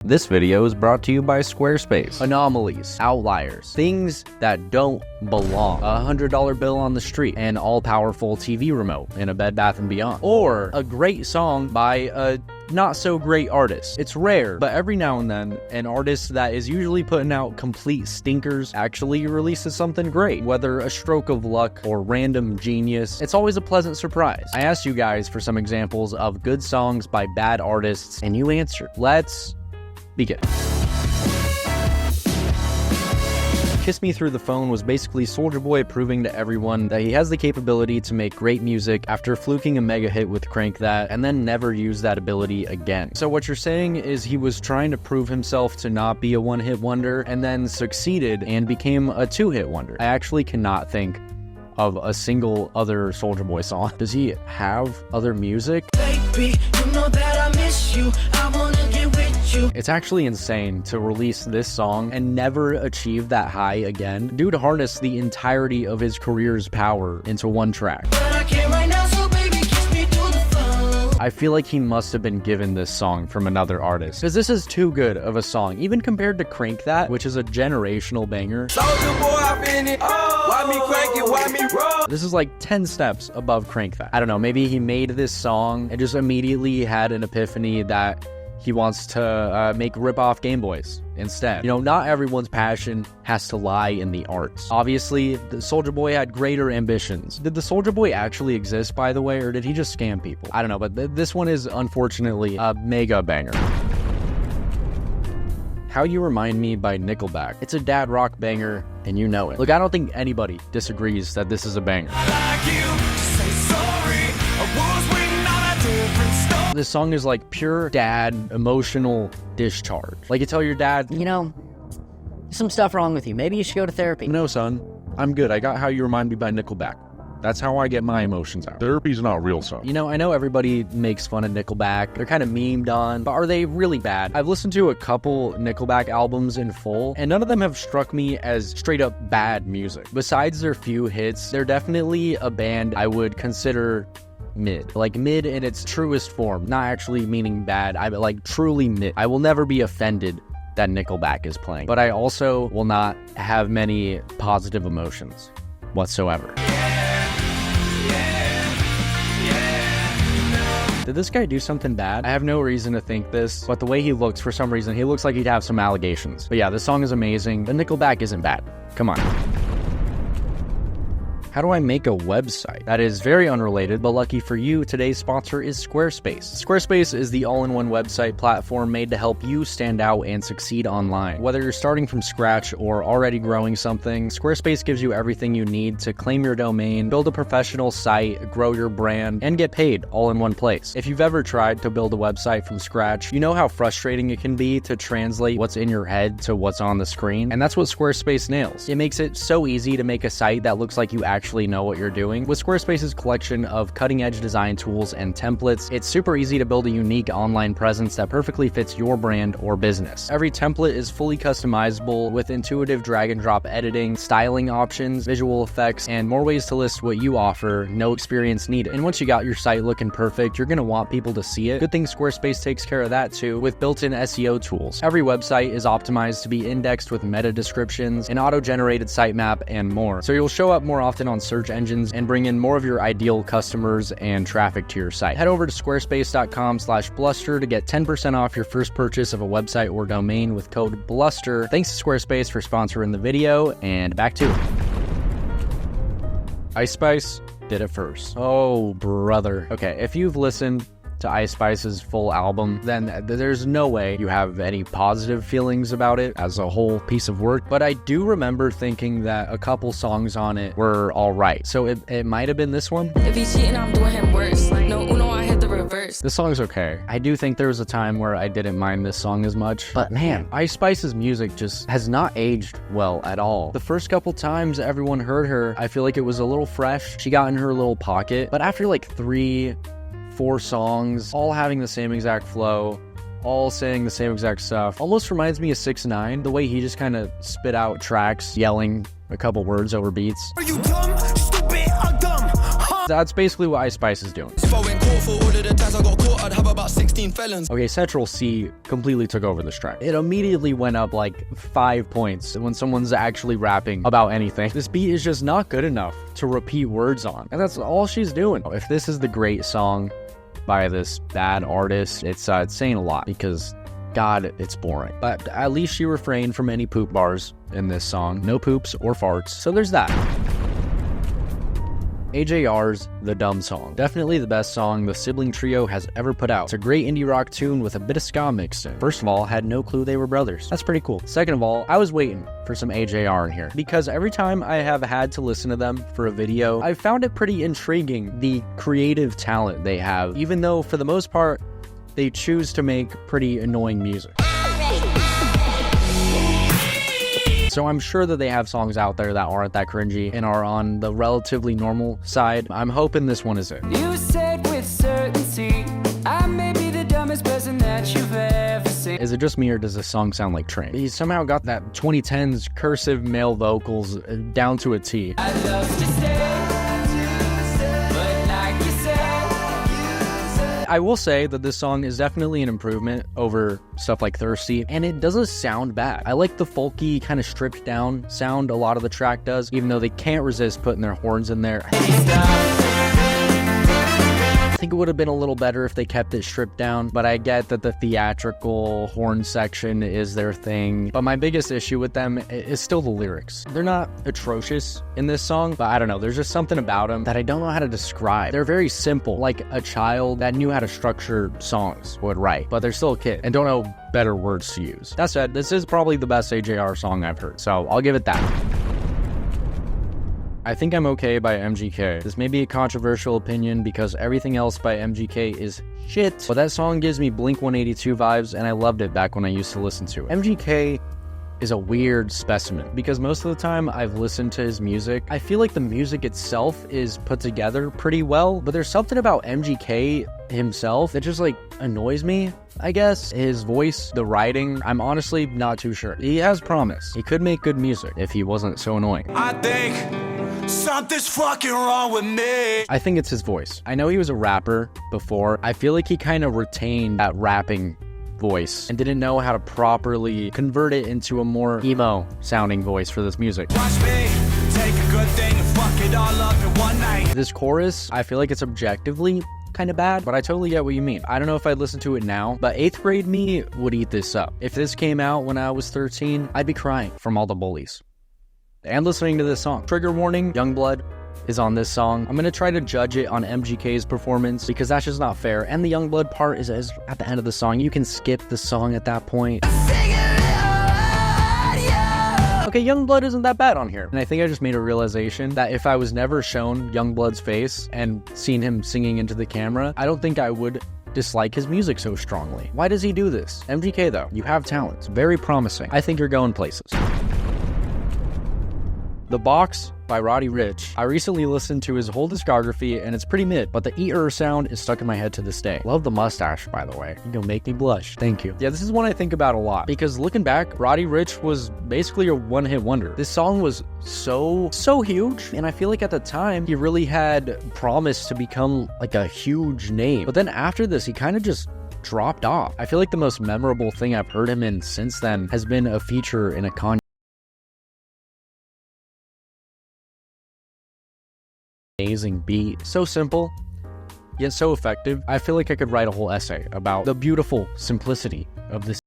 This video is brought to you by Squarespace. Anomalies, outliers, things that don't belong. A $100 bill on the street, an all-powerful TV remote in a Bed Bath & Beyond, or a great song by a not so great artist. It's rare, but every now and then, an artist that is usually putting out complete stinkers actually releases something great. Whether a stroke of luck or random genius, it's always a pleasant surprise. I asked you guys for some examples of good songs by bad artists, and you answered. Let's begin. Kiss Me Through the Phone was basically Soulja Boy proving to everyone that he has the capability to make great music after fluking a mega hit with Crank That and then never use that ability again. So what you're saying is he was trying to prove himself to not be a one-hit wonder and then succeeded and became a two-hit wonder. I actually cannot think of a single other Soulja Boy song. Does he have other music? Baby, you know that I miss you. I wanna get with you. It's actually insane to release this song and never achieve that high again. Dude harnessed the entirety of his career's power into one track. But I can't right now, so baby, kiss me through the phone. I feel like he must have been given this song from another artist, because this is too good of a song, even compared to Crank That, which is a generational banger. Soulja Boy, I've been it. Why me crank it? Why me roll? This is like 10 steps above Crank That. I don't know, maybe he made this song and just immediately had an epiphany that he wants to make rip-off Game Boys instead. You know, not everyone's passion has to lie in the arts. Obviously, the Soulja Boy had greater ambitions. Did the Soulja Boy actually exist, by the way, or did he just scam people? I don't know, but this one is unfortunately a mega banger. How You Remind Me by Nickelback. It's a dad rock banger, and you know it. Look, I don't think anybody disagrees that this is a banger. This song is like pure dad emotional discharge. Like you tell your dad, you know, there's some stuff wrong with you. Maybe you should go to therapy. No, son, I'm good. I got How You Remind Me by Nickelback. That's how I get my emotions out. Therapy's not real, son. You know, I know everybody makes fun of Nickelback. They're kind of memed on, but are they really bad? I've listened to a couple Nickelback albums in full, and none of them have struck me as straight up bad music. Besides their few hits, they're definitely a band I would consider mid. Like mid in its truest form, not actually meaning bad. I like truly mid. I will never be offended that Nickelback is playing, but I also will not have many positive emotions whatsoever. Did this guy do something bad? I have no reason to think this, but the way he looks, for some reason, he looks like he'd have some allegations. But yeah, this song is amazing. The Nickelback isn't bad. Come on. How do I make a website? That is very unrelated, but lucky for you, today's sponsor is Squarespace. Squarespace is the all-in-one website platform made to help you stand out and succeed online. Whether you're starting from scratch or already growing something, Squarespace gives you everything you need to claim your domain, build a professional site, grow your brand, and get paid all in one place. If you've ever tried to build a website from scratch, you know how frustrating it can be to translate what's in your head to what's on the screen, and that's what Squarespace nails. It makes it so easy to make a site that looks like you actually know what you're doing. With Squarespace's collection of cutting-edge design tools and templates, it's super easy to build a unique online presence that perfectly fits your brand or business. Every template is fully customizable with intuitive drag-and-drop editing, styling options, visual effects, and more ways to list what you offer, no experience needed. And once you got your site looking perfect, you're gonna want people to see it. Good thing Squarespace takes care of that too, with built-in SEO tools. Every website is optimized to be indexed with meta descriptions, an auto-generated sitemap, and more. So you'll show up more often on search engines and bring in more of your ideal customers and traffic to your site. Head over to squarespace.com/blustre to get 10% off your first purchase of a website or domain with code BLUSTER. Thanks to Squarespace for sponsoring the video, and back to it. Ice Spice did it first. Oh, brother. Okay, if you've listened to Ice Spice's full album, then there's no way you have any positive feelings about it as a whole piece of work. But I do remember thinking that a couple songs on it were all right. So it might have been this one. If he's cheating, I'm doing him worse. No, Uno, I hit the reverse. This song's okay. I do think there was a time where I didn't mind this song as much. But man, Ice Spice's music just has not aged well at all. The first couple times everyone heard her, I feel like it was a little fresh. She got in her little pocket. But after like 3-4 songs, all having the same exact flow, all saying the same exact stuff, almost reminds me of 6ix9ine, the way he just kind of spit out tracks, yelling a couple words over beats. Are you dumb, stupid, or dumb? That's basically what Ice Spice is doing. But for all of the times I got caught, I'd have about 16 felons. Okay, Central C completely took over this track. It immediately went up like 5 points when someone's actually rapping about anything. This beat is just not good enough to repeat words on, and that's all she's doing. If this is the great song by this bad artist, it's saying a lot, because God, it's boring. But at least she refrained from any poop bars in this song. No poops or farts, so there's that. AJR's The Dumb Song. Definitely the best song the sibling trio has ever put out. It's a great indie rock tune with a bit of ska mixed in. First of all, had no clue they were brothers. That's pretty cool. Second of all, I was waiting for some AJR in here, because every time I have had to listen to them for a video, I found it pretty intriguing, the creative talent they have, even though for the most part, they choose to make pretty annoying music. So I'm sure that they have songs out there that aren't that cringy and are on the relatively normal side. I'm hoping this one is it. You said with certainty, I may be the dumbest person that you've ever seen. Is it just me, or does this song sound like Train? He somehow got that 2010s cursive male vocals down to a T. I'd love to stay, but like you said, I will say that this song is definitely an improvement over stuff like Thirsty, and it doesn't sound bad. I like the folky, kind of stripped down sound a lot of the track does, even though they can't resist putting their horns in there. I think it would have been a little better if they kept it stripped down, but I get that the theatrical horn section is their thing. But my biggest issue with them is still the lyrics. They're not atrocious in this song, but I don't know, there's just something about them that I don't know how to describe. They're very simple, like a child that knew how to structure songs would write, but they're still a kid and don't know better words to use. That said, this is probably the best AJR song I've heard, so I'll give it that. I Think I'm Okay by MGK. This may be a controversial opinion because everything else by MGK is shit, but that song gives me Blink-182 vibes, and I loved it back when I used to listen to it. MGK is a weird specimen because most of the time I've listened to his music, I feel like the music itself is put together pretty well, but there's something about MGK himself that just like annoys me, I guess. His voice, the writing, I'm honestly not too sure. He has promise. He could make good music if he wasn't so annoying. I think something's fucking wrong with me. I think it's his voice. I know he was a rapper before. I feel like he kind of retained that rapping voice and didn't know how to properly convert it into a more emo sounding voice for this music. Watch me take a good thing and fuck it all up in one night. This chorus, I feel like it's objectively kind of bad, but I totally get what you mean. I don't know if I'd listen to it now, but 8th grade me would eat this up. If this came out when I was 13, I'd be crying from all the bullies and listening to this song. Trigger warning, Youngblood is on this song. I'm gonna try to judge it on MGK's performance because that's just not fair, and the Youngblood part is at the end of the song. You can skip the song at that point. Okay, Youngblood isn't that bad on here. And I think I just made a realization that if I was never shown Youngblood's face and seen him singing into the camera, I don't think I would dislike his music so strongly. Why does he do this? MGK though, you have talent. It's very promising. I think you're going places. The Box by Roddy Ricch. I recently listened to his whole discography and it's pretty mid, but the E-er sound is stuck in my head to this day. Love the mustache, by the way. You'll make me blush. Thank you. Yeah, this is one I think about a lot because looking back, Roddy Ricch was basically a one-hit wonder. This song was so huge, and I feel like at the time he really had promise to become like a huge name. But then after this, he kind of just dropped off. I feel like the most memorable thing I've heard him in since then has been a feature in a Kanye amazing beat. So simple, yet so effective. I feel like I could write a whole essay about the beautiful simplicity of this.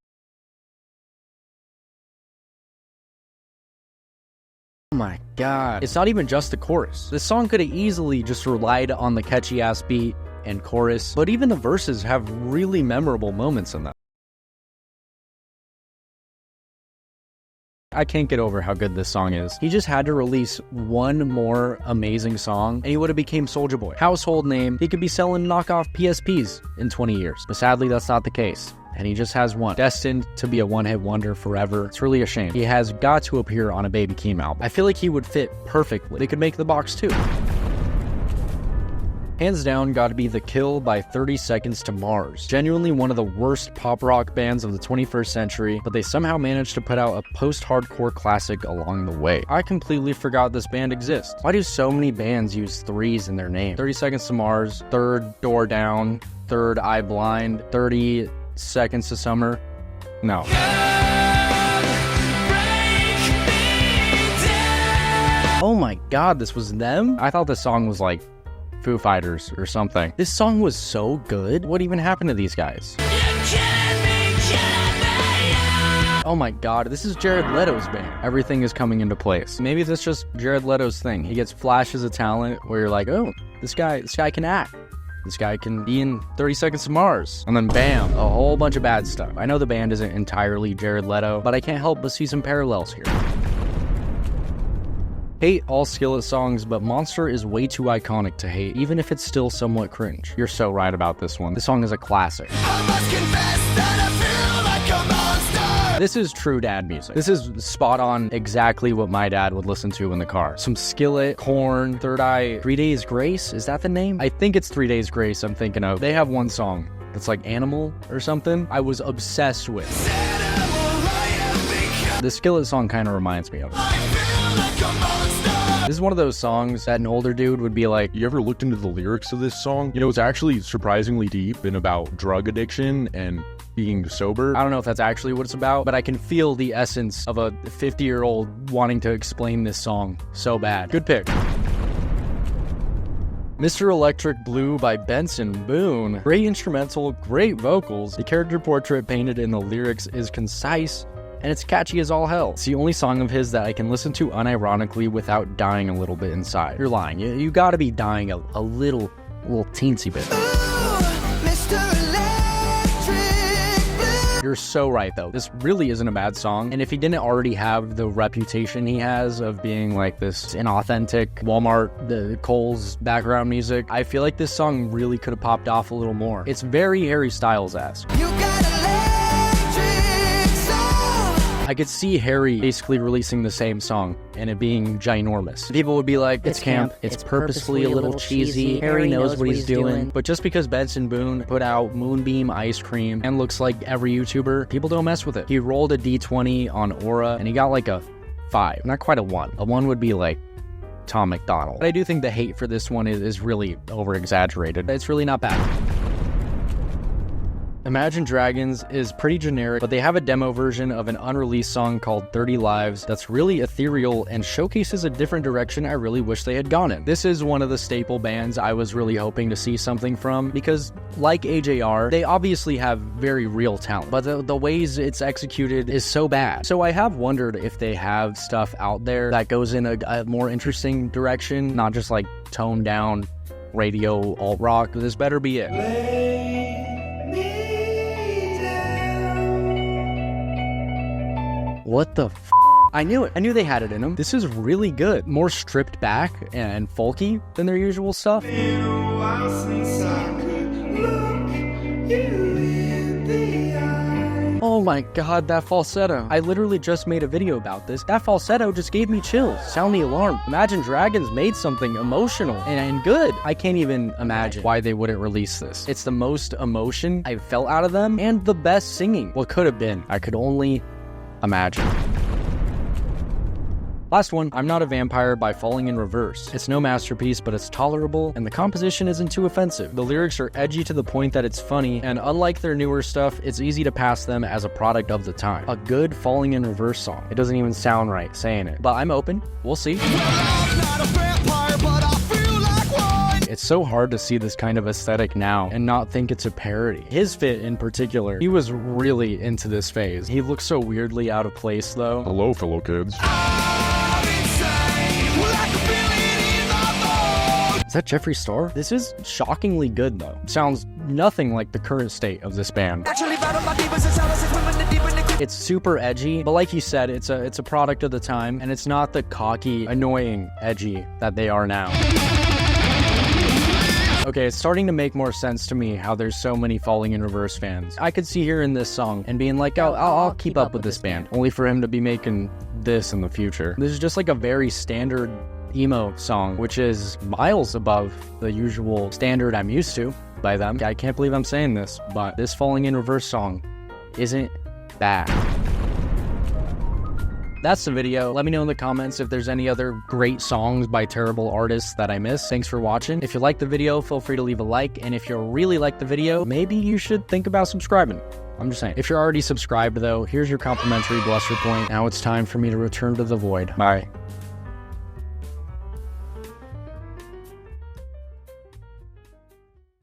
Oh my god. It's not even just the chorus. This song could have easily just relied on the catchy ass beat and chorus, but even the verses have really memorable moments in them. I can't get over how good this song is. He just had to release one more amazing song and he would have became Soulja Boy. Household name. He could be selling knockoff PSPs in 20 years. But sadly, that's not the case. And he just has one. Destined to be a one-hit wonder forever. It's really a shame. He has got to appear on a Baby Keem album. I feel like he would fit perfectly. They could make The Box too. Hands down, gotta be The Kill by 30 Seconds to Mars. Genuinely one of the worst pop rock bands of the 21st century, but they somehow managed to put out a post-hardcore classic along the way. I completely forgot this band exists. Why do so many bands use threes in their name? 30 Seconds to Mars, Third Door Down, Third Eye Blind, 30 Seconds to Summer. No. Oh my god, this was them? I thought this song was like Foo Fighters or something. This song was so good. What even happened to these guys? Oh my god, this is Jared Leto's band. Everything is coming into place. Maybe that's just Jared Leto's thing. He gets flashes of talent where you're like, oh, this guy can act. This guy can be in 30 Seconds to Mars. And then bam, a whole bunch of bad stuff. I know the band isn't entirely Jared Leto, but I can't help but see some parallels here. Hate all Skillet songs, but Monster is way too iconic to hate, even if it's still somewhat cringe. You're so right about this one. This song is a classic. I must confess that I feel like a monster. This is true dad music. This is spot on exactly what my dad would listen to in the car. Some Skillet, Korn, Third Eye, 3 Days Grace, is that the name? I think it's 3 Days Grace I'm thinking of. They have one song that's like Animal or something I was obsessed with. The Skillet song kind of reminds me of it. This is one of those songs that an older dude would be like, you ever looked into the lyrics of this song? You know, it's actually surprisingly deep and about drug addiction and being sober. I don't know if that's actually what it's about, but I can feel the essence of a 50-year-old wanting to explain this song so bad. Good pick. Mr. Electric Blue by Benson, Boone. Great instrumental, great vocals. The character portrait painted in the lyrics is concise, and it's catchy as all hell. It's the only song of his that I can listen to unironically without dying a little bit inside. You're lying. You gotta be dying a little teensy bit. Ooh, Mr. Electric Blue. You're so right, though. This really isn't a bad song, and if he didn't already have the reputation he has of being like this inauthentic Walmart, Kohl's background music, I feel like this song really could have popped off a little more. It's very Harry Styles-esque. You got electric soul. I could see Harry basically releasing the same song and it being ginormous. People would be like, it's camp, it's purposefully a little cheesy, Harry knows what he's doing. But just because Benson Boone put out Moonbeam Ice Cream and looks like every YouTuber, people don't mess with it. He rolled a D20 on Aura and he got like a 5, not quite a 1. A 1 would be like Tom McDonald. But I do think the hate for this one is really over-exaggerated. It's really not bad. Imagine Dragons is pretty generic, but they have a demo version of an unreleased song called 30 Lives that's really ethereal and showcases a different direction I really wish they had gone in. This is one of the staple bands I was really hoping to see something from because, like AJR, they obviously have very real talent, but the ways it's executed is so bad. So I have wondered if they have stuff out there that goes in a more interesting direction, not just like toned down radio alt-rock. This better be it. What the f? I knew it. I knew they had it in them. This is really good. More stripped back and folky than their usual stuff. Oh my god, that falsetto. I literally just made a video about this. That falsetto just gave me chills. Sound the alarm. Imagine Dragons made something emotional and good. I can't even imagine why they wouldn't release this. It's the most emotion I've felt out of them and the best singing. What could have been. I could only imagine. Last one, I'm Not a Vampire by Falling in Reverse. It's no masterpiece, but it's tolerable, and the composition isn't too offensive. The lyrics are edgy to the point that it's funny, and unlike their newer stuff, it's easy to pass them as a product of the time. A good Falling in Reverse song. It doesn't even sound right saying it, but I'm open. We'll see. It's so hard to see this kind of aesthetic now and not think it's a parody. His fit in particular, he was really into this phase. He looks so weirdly out of place though. Hello, fellow kids. Is that Jeffree Star? This is shockingly good though. Sounds nothing like the current state of this band. It's super edgy, but like you said, it's a product of the time, and it's not the cocky, annoying edgy that they are now. Okay, it's starting to make more sense to me how there's so many Falling in Reverse fans. I could see hearing this song and being like, oh, I'll keep up with this band, only for him to be making this in the future. This is just like a very standard emo song, which is miles above the usual standard I'm used to by them. I can't believe I'm saying this, but this Falling in Reverse song isn't bad. That's the video. Let me know in the comments if there's any other great songs by terrible artists that I missed. Thanks for watching. If you liked the video, feel free to leave a like. And if you really like the video, maybe you should think about subscribing. I'm just saying. If you're already subscribed though, here's your complimentary blustre point. Now it's time for me to return to the void. Bye.